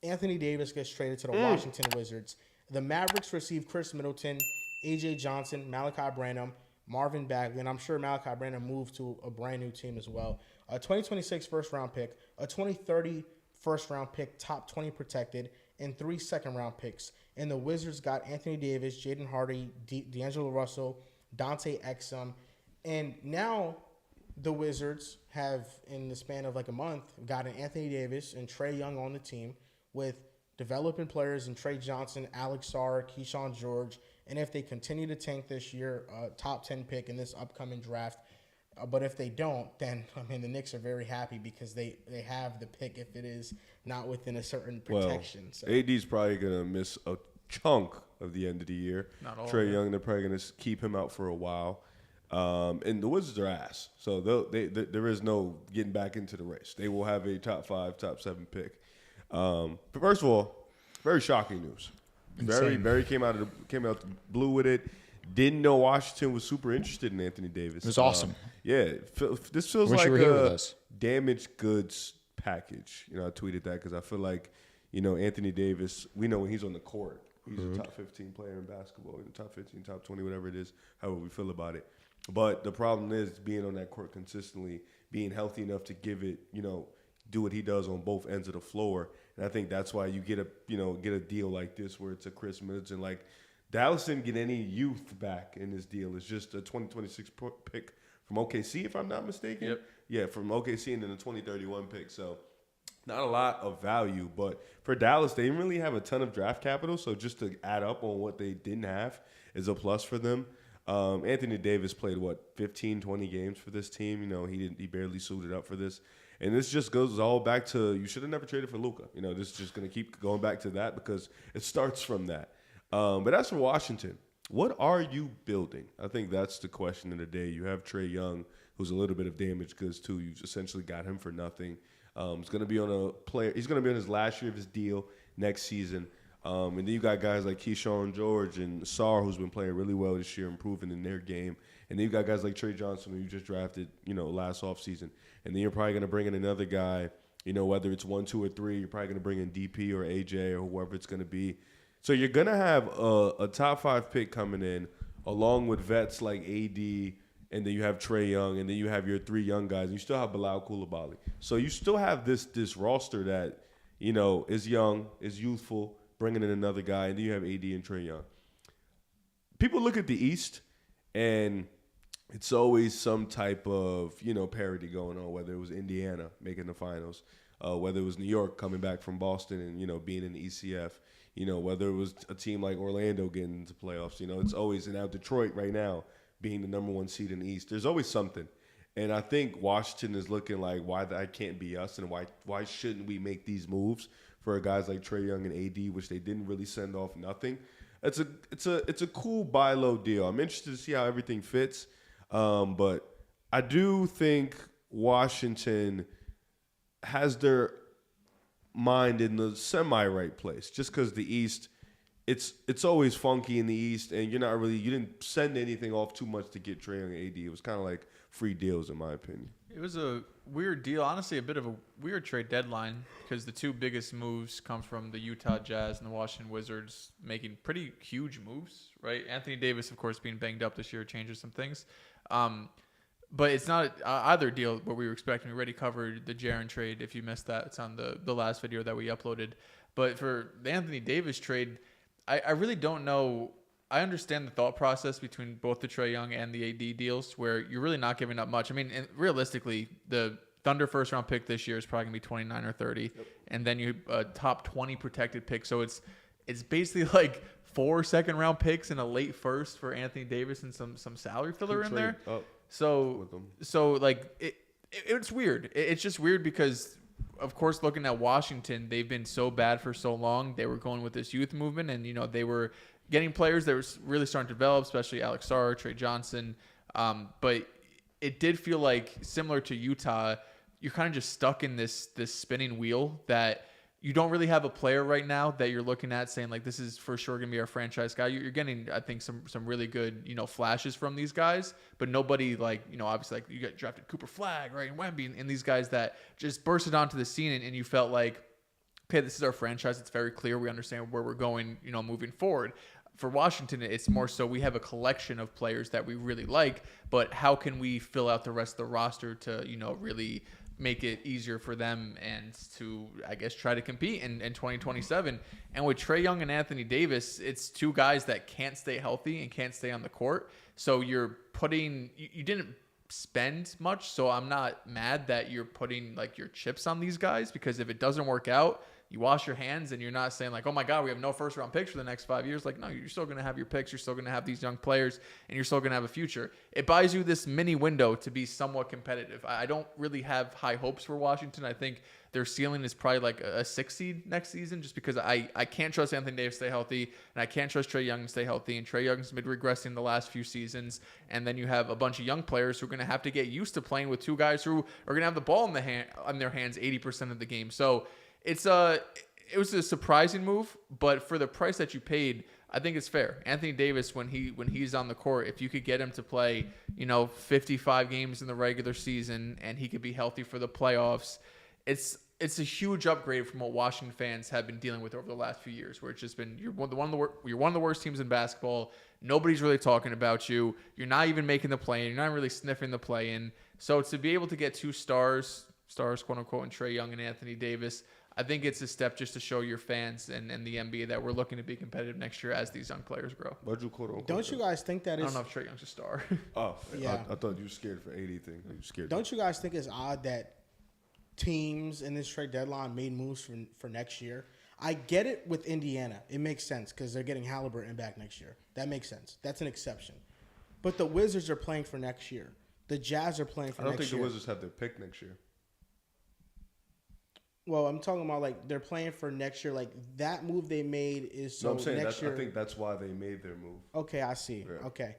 Anthony Davis gets traded to the Washington Wizards. The Mavericks receive Chris Middleton, AJ Johnson, Malachi Branham, Marvin Bagley, and I'm sure Malachi Branham moved to a brand new team as well. A 2026 first round pick, a 2030 first round pick, top 20 protected, and 3 second round picks. And the Wizards got Anthony Davis, Jaden Hardy, D'Angelo Russell, Dante Exum, and now the Wizards have, in the span of like a month, gotten Anthony Davis and Trae Young on the team with developing players in Trey Johnson, Alex Sarr, Keyshawn George, and if they continue to tank this year, top 10 pick in this upcoming draft. But if they don't, then, I mean, the Knicks are very happy because they have the pick if it is not within a certain protection. Well, so. AD's probably going to miss a chunk of the end of the year. Not all. Trae Young, they're probably going to keep him out for a while. And the Wizards are ass. So there is no getting back into the race. They will have a top 5, top 7 pick. But first of all, very shocking news. Very came out the blue with it. Didn't know Washington was super interested in Anthony Davis. It was awesome. Yeah, this feels Wish like you were here with a us. damaged goods package. I tweeted that because I feel like, Anthony Davis, we know when he's on the court, he's a top 15 player in basketball, top 15, top 20, whatever it is, however we feel about it. But the problem is being on that court consistently, being healthy enough to give it, do what he does on both ends of the floor. And I think that's why you get a deal like this where it's a Chris Middleton. Like, Dallas didn't get any youth back in this deal. It's just a 2026 pick from OKC, if I'm not mistaken. Yep. Yeah, from OKC and then a 2031 pick. So not a lot of value. But for Dallas, they didn't really have a ton of draft capital. So just to add up on what they didn't have is a plus for them. Anthony Davis played, 15, 20 games for this team. He barely suited up for this. And this just goes all back to you should have never traded for Luka. This is just going to keep going back to that because it starts from that. But as for Washington, what are you building? I think that's the question of the day. You have Trae Young, who's a little bit of damaged goods too. You've essentially got him for nothing. He's going to be He's going to be on his last year of his deal next season. And then you got guys like Keyshawn George and Sarr, who's been playing really well this year, improving in their game. And then you got guys like Trey Johnson, who you just drafted, last offseason. And then you're probably going to bring in another guy, whether it's 1, 2, or 3. You're probably going to bring in DP or AJ or whoever it's going to be. So you're going to have a top 5 pick coming in, along with vets like AD, and then you have Trae Young, and then you have your 3 young guys. And you still have Bilal Coulibaly. So you still have this roster that, is young, is youthful, bringing in another guy, and then you have AD and Trae Young. People look at the East, and it's always some type of, parity going on, whether it was Indiana making the finals, whether it was New York coming back from Boston and, being in the ECF, whether it was a team like Orlando getting into playoffs. It's always, and now Detroit right now being the number 1 seed in the East. There's always something. And I think Washington is looking like why that can't be us, and why shouldn't we make these moves for guys like Trae Young and AD, which they didn't really send off nothing. It's a cool buy low deal. I'm interested to see how everything fits. But I do think Washington has their mind in the semi-right place, just because the East, it's always funky in the East, and you didn't send anything off too much to get Trae Young and AD. It was kind of like free deals, in my opinion. It was a weird deal. Honestly, a bit of a weird trade deadline because the 2 biggest moves come from the Utah Jazz and the Washington Wizards making pretty huge moves, right? Anthony Davis, of course, being banged up this year changes some things. But it's not either deal what we were expecting. We already covered the Jaren trade. If you missed that, it's on the last video that we uploaded. But for the Anthony Davis trade, I really don't know. I understand the thought process between both the Trae Young and the AD deals where you're really not giving up much. I mean, and realistically, the Thunder first round pick this year is probably going to be 29 or 30. Yep. And then you top 20 protected pick. So it's basically like 4 second round picks and a late first for Anthony Davis and some salary filler in there. So like it's weird. It's just weird because, of course, looking at Washington, they've been so bad for so long. They were going with this youth movement, and they were getting players that were really starting to develop, especially Alex Sarr, Trey Johnson. But it did feel like, similar to Utah, you're kind of just stuck in this spinning wheel that you don't really have a player right now that you're looking at saying, like, this is for sure going to be our franchise guy. You're getting, I think, some really good, flashes from these guys, but nobody, like, obviously, like, you got drafted Cooper Flagg, right, and Wemby, and these guys that just bursted onto the scene, and you felt like, okay, this is our franchise. It's very clear. We understand where we're going, moving forward. For Washington, it's more so we have a collection of players that we really like, but how can we fill out the rest of the roster to, really make it easier for them and to, I guess, try to compete in 2027. And with Trae Young and Anthony Davis, it's two guys that can't stay healthy and can't stay on the court. So you didn't spend much. So I'm not mad that you're putting like your chips on these guys, because if it doesn't work out, you wash your hands and you're not saying like, oh my God, we have no first round picks for the next 5 years. Like, no, you're still going to have your picks. You're still going to have these young players and you're still going to have a future. It buys you this mini window to be somewhat competitive. I don't really have high hopes for Washington. I think their ceiling is probably like a 6 seed next season, just because I can't trust Anthony Davis to stay healthy and I can't trust Trae Young to stay healthy. And Trae Young's been regressing the last few seasons. And then you have a bunch of young players who are going to have to get used to playing with two guys who are going to have the ball in their hands 80% of the game. So it was a surprising move, but for the price that you paid, I think it's fair. Anthony Davis, when he's on the court, if you could get him to play, 55 games in the regular season and he could be healthy for the playoffs, it's a huge upgrade from what Washington fans have been dealing with over the last few years, where it's just been you're one of the worst teams in basketball. Nobody's really talking about you. You're not even making the play in. You're not really sniffing the play in. So to be able to get two stars, quote unquote, in Trae Young and Anthony Davis, I think it's a step just to show your fans and the NBA that we're looking to be competitive next year as these young players grow. Don't you guys think that I don't know if Trae Young's a star. Oh, yeah. I thought you were scared for anything. You scared? Don't you guys think it's odd that teams in this trade deadline made moves for next year? I get it with Indiana. It makes sense because they're getting Halliburton back next year. That makes sense. That's an exception. But the Wizards are playing for next year. The Jazz are playing for next year. I don't think the Wizards have their pick next year. Well, I'm talking about like they're playing for next year. Like that move they made is so No, I'm saying next year. I think that's why they made their move. Okay, I see. Yeah. Okay.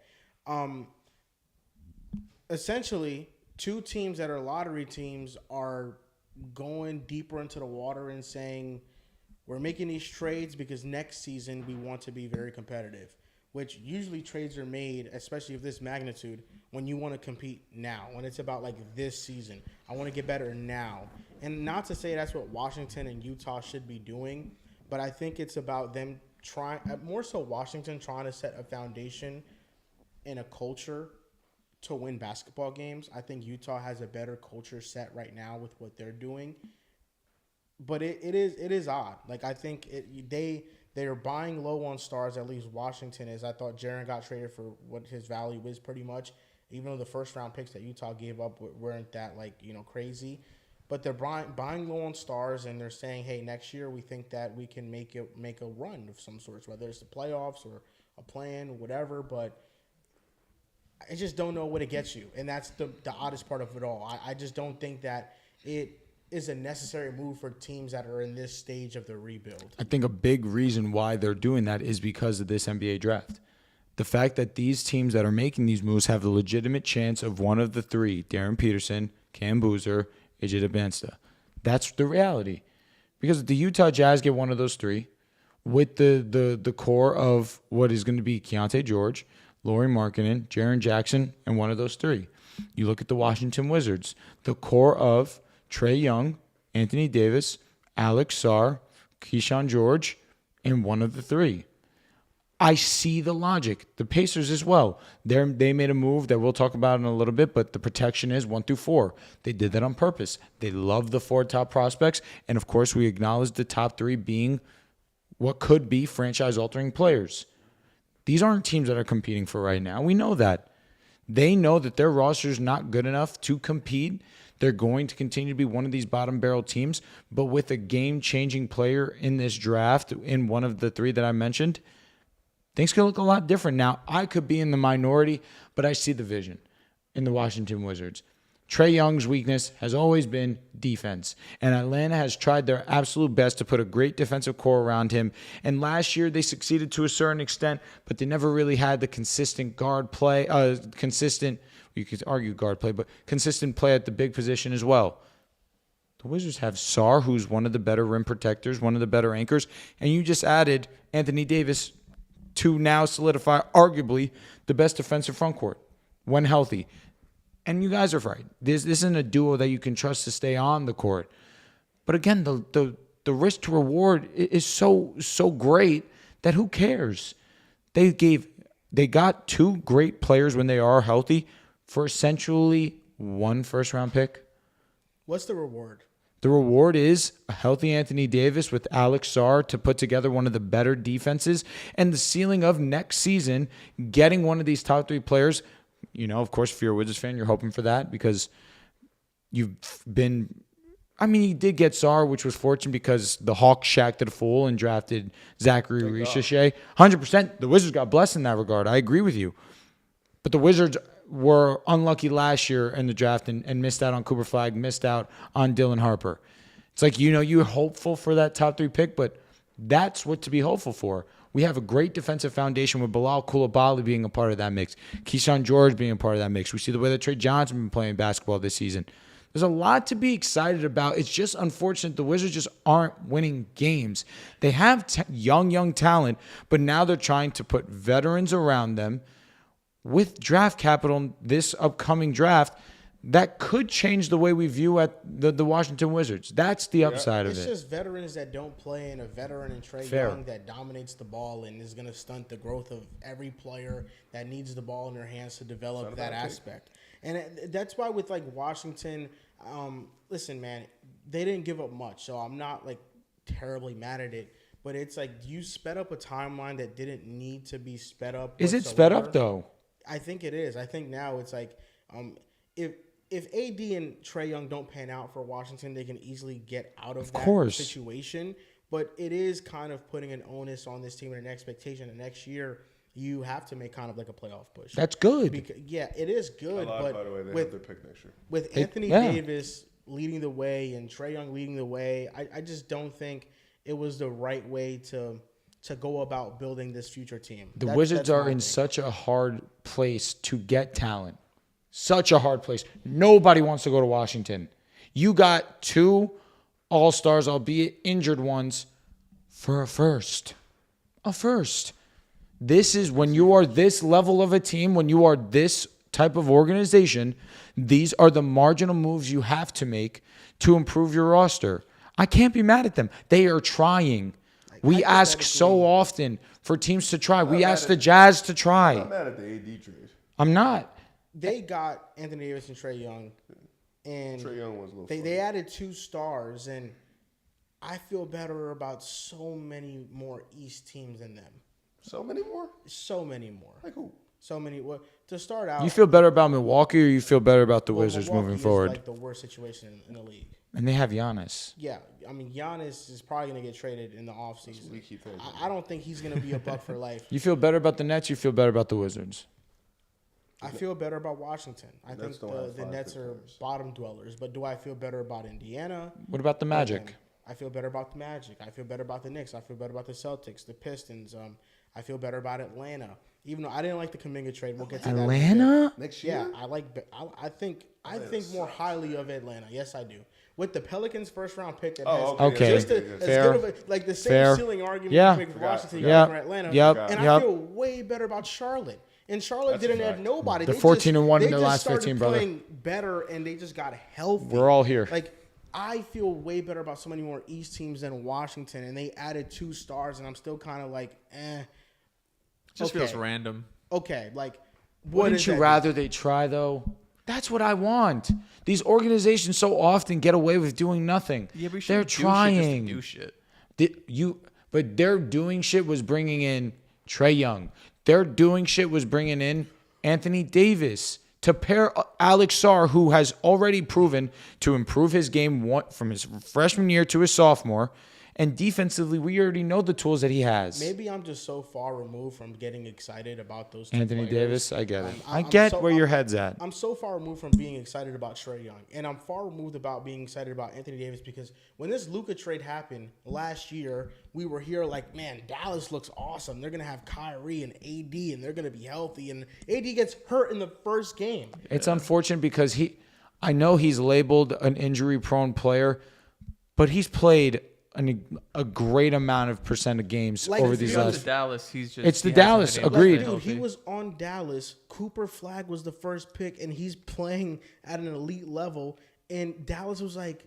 Essentially, two teams that are lottery teams are going deeper into the water and saying we're making these trades because next season we want to be very competitive, which usually trades are made, especially of this magnitude, when you want to compete now, when it's about like this season. I want to get better now. And not to say that's what Washington and Utah should be doing, but I think it's about them trying, more so Washington trying to set a foundation and a culture to win basketball games. I think Utah has a better culture set right now with what they're doing. But it is odd. Like I think they're buying low on stars, at least Washington is. I thought Jaren got traded for what his value is pretty much, even though the first round picks that Utah gave up weren't that crazy. But they're buying low on stars, and they're saying, hey, next year we think that we can make a run of some sorts, whether it's the playoffs or a plan, whatever. But I just don't know what it gets you, and that's the oddest part of it all. I just don't think that it is a necessary move for teams that are in this stage of the rebuild. I think a big reason why they're doing that is because of this NBA draft. The fact that these teams that are making these moves have the legitimate chance of one of the three, Darren Peterson, Cam Boozer, AJ DeBansta. That's the reality. Because the Utah Jazz get one of those three with the core of what is going to be Keontae George, Lauri Markkanen, Jaren Jackson, and one of those three. You look at the Washington Wizards, the core of Trae Young, Anthony Davis, Alex Sarr, Keyshawn George, and one of the three. I see the logic. The Pacers as well. They made a move that we'll talk about in a little bit, but the protection is 1 through 4. They did that on purpose. They love the 4 top prospects, and of course we acknowledge the top 3 being what could be franchise-altering players. These aren't teams that are competing for right now. We know that. They know that their roster is not good enough to compete. They're going to continue to be one of these bottom barrel teams, but with a game-changing player in this draft, in one of the 3 that I mentioned, things could look a lot different. Now, I could be in the minority, but I see the vision in the Washington Wizards. Trae Young's weakness has always been defense, and Atlanta has tried their absolute best to put a great defensive core around him. And last year, they succeeded to a certain extent, but they never really had the consistent guard play, you could argue guard play, but consistent play at the big position as well. The Wizards have Sarr, who's one of the better rim protectors, one of the better anchors, and you just added Anthony Davis to now solidify arguably the best defensive front court when healthy. And you guys are right. This isn't a duo that you can trust to stay on the court. But again, the the risk to reward is so great that who cares? They got 2 great players when they are healthy for essentially 1 first-round pick. What's the reward? The reward is a healthy Anthony Davis with Alex Sarr to put together one of the better defenses, and the ceiling of next season getting one of these top 3 players. You know, of course, if you're a Wizards fan, you're hoping for that because you've been. I mean, he did get Sarr, which was fortunate because the Hawks shacked a fool and drafted Zachary Richachier. 100%. The Wizards got blessed in that regard. I agree with you. But the Wizards were unlucky last year in the draft and missed out on Cooper Flagg, missed out on Dylan Harper. It's like, you know, you're hopeful for that top 3 pick, but that's what to be hopeful for. We have a great defensive foundation with Bilal Coulibaly being a part of that mix, Keyshawn George being a part of that mix. We see the way that Trey Johnson has been playing basketball this season. There's a lot to be excited about. It's just unfortunate the Wizards just aren't winning games. They have young talent, but now they're trying to put veterans around them with draft capital this upcoming draft that could change the way we view at the Washington Wizards. That's the upside of it. It's just veterans that don't play and a veteran in Trae Fair. Young that dominates the ball and is going to stunt the growth of every player that needs the ball in their hands to develop that aspect. And that's why with like Washington, listen, man, they didn't give up much, so I'm not like terribly mad at it. But it's like you sped up a timeline that didn't need to be sped up. Is it sped up though? I think it is. I think now it's like if AD and Trae Young don't pan out for Washington, they can easily get out of that situation. But it is kind of putting an onus on this team and an expectation that next year you have to make kind of like a playoff push. That's good. It is good. But by the way, they have their pick next year. With Anthony Davis leading the way and Trae Young leading the way, I just don't think it was the right way to go about building this future team. The Wizards are in such a hard place to get talent. Such a hard place. Nobody wants to go to Washington. You got 2 all-stars, albeit injured ones, for a first. A first. This is when you are this level of a team, when you are this type of organization, these are the marginal moves you have to make to improve your roster. I can't be mad at them. They are trying. We ask so often for teams to try. We ask the Jazz to try. I'm mad at the AD trade. I'm not. They got Anthony Davis and Trae Young, and Trae Young was a little they added 2 stars, and I feel better about so many more East teams than them. So many more? So many more. Like who? So many. Well, to start out, You feel better about Milwaukee or you feel better about the Wizards Milwaukee moving is forward? like the worst situation in the league. And they have Giannis. Yeah, I mean Giannis is probably going to get traded in the offseason. We keep thinking. I don't think he's going to be a Buck for life. You feel better about the Nets, you feel better about the Wizards. I feel better about Washington. I Nets think don't have the 5 Nets are pick players. bottom dwellers. But do I feel better about Indiana? What about the Magic? Again, I feel better about the Magic. I feel better about the Knicks. I feel better about the Celtics, the Pistons. I feel better about Atlanta. Even though I didn't like the Kuminga trade, we'll get to that. Atlanta? Next year? Yeah, I think more highly of Atlanta. Yes, I do. With the Pelicans' first-round pick, that Oh, has okay. just as Fair. good of a, like the same Fair. ceiling argument Yeah. you make for Washington, you Yep. got for Atlanta. Yep. And Yep. I feel way better about Charlotte. And Charlotte That's a didn't fact. have nobody. They're They 14-1 in they their just last started 15, brother. playing better, and they just got healthy. We're all here. Like, I feel way better about so many more East teams than Washington, and they added 2 stars, and I'm still kind of like, eh. Just Okay. feels random. Okay, like, what Wouldn't is you that? rather they try, though? That's what I want. These organizations so often get away with doing nothing. Yeah, but They're do trying. Shit just to do shit. But their doing shit was bringing in Trae Young. Their doing shit was bringing in Anthony Davis to pair Alex Sarr, who has already proven to improve his game from his freshman year to his sophomore. And defensively, we already know the tools that he has. Maybe I'm just so far removed from getting excited about those two Anthony players. Davis, I get it. I I'm get so- where your head's at. I'm so far removed from being excited about Trae Young, and I'm far removed about being excited about Anthony Davis because when this Luka trade happened last year, we were here like, man, Dallas looks awesome. They're gonna have Kyrie and AD, and they're gonna be healthy. And AD gets hurt in the first game. It's unfortunate because I know he's labeled an injury-prone player, but he's played a great amount of percent of games Like, over if these you It's last. the Dallas. He's just. It's the he hasn't Dallas, been able to agreed. stay Dude, healthy. he was on Dallas. Cooper Flagg was the first pick, and he's playing at an elite level. And Dallas was like,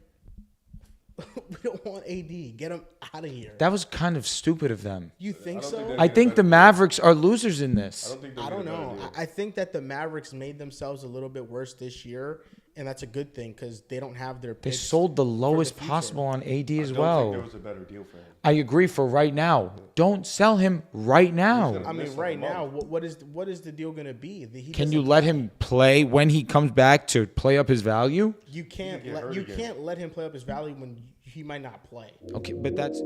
We don't want AD. Get him out of here. That was kind of stupid of them. You think don't so? think I think the Mavericks are losers in I this. don't think they'll I get a don't better know. deal. I think that the Mavericks made themselves a little bit worse this year, and that's a good thing because they don't have their They picks. sold the lowest future. possible on AD as I don't think there well. was a better deal for him. I agree for right now. Don't sell him right now. I Miss mean, like right a now, month. what is the deal going to be? Can you let him play when he comes back to play up his value? You can't get let hurt you again. can't let him play up his value when he might not play. Okay, but that's